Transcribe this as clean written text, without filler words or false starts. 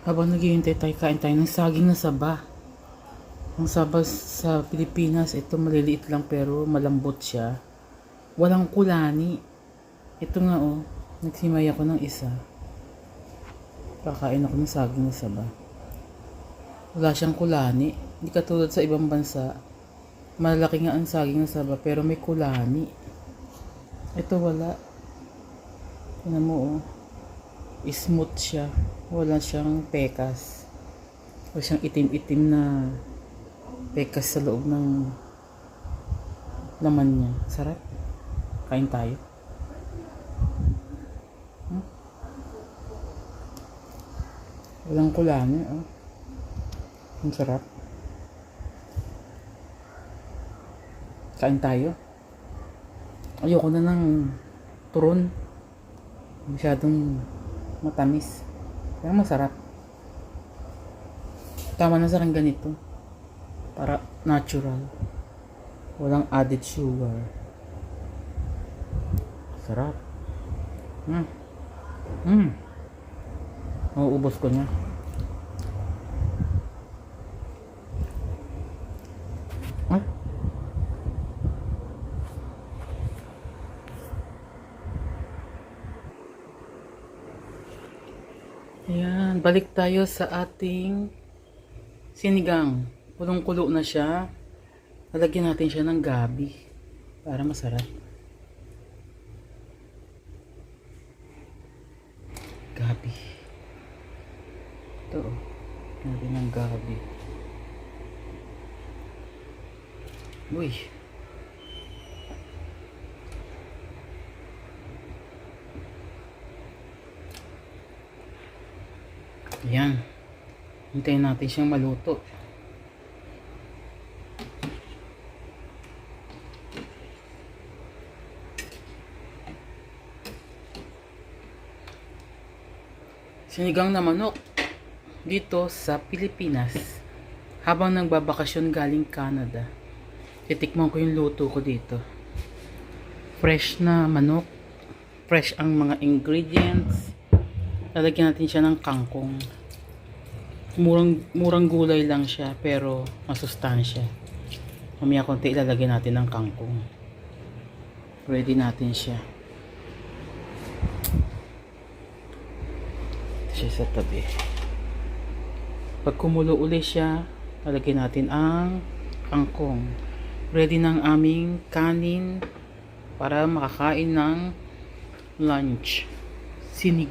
Habang naghihintay tayo, kain tayo ng saging na saba. Ang saba sa Pilipinas, ito maliliit lang pero malambot siya. Walang kulani. Ito nga oh, nagsimay ako ng isa. Kakain ako ng saging na saba. Wala siyang kulani. Hindi katulad sa ibang bansa. Malaki nga ang saging na saba pero may kulani. Ito wala. Tingnan mo oh. Smooth siya. Wala siyang pekas. Wala siyang itim-itim na pekas sa loob ng laman niya. Sarap. Kain tayo. Walang kulani. Oh. Ang sarap. Kain tayo. Ayoko na ng turon. Masyadong matamis. Pero masarap. Tama na sa akin ganito. Para natural. Walang added sugar. Sarap. Mauubos ko niya. Ay. Ayan, balik tayo sa ating sinigang. Kulong-kulo na siya. Lalagyan natin siya ng gabi para masarap. Gabi. Ito oh. Gabi ng gabi. Uy. Ayan. Hintayin natin siyang maluto. Sinigang na manok dito sa Pilipinas. Habang nagbabakasyon galing Canada, titikman ko yung luto ko dito. Fresh na manok. Fresh ang mga ingredients. Lalagyan natin siya ng kangkong. Murang gulay lang siya pero masustansya. Mamaya konti ilalagay natin ng kangkong. Ready natin siya. Ito siya sa tabi. Pag kumulo uli siya, lalagyan natin ang kangkong. Ready ng aming kanin para makakain ng lunch. Sinig.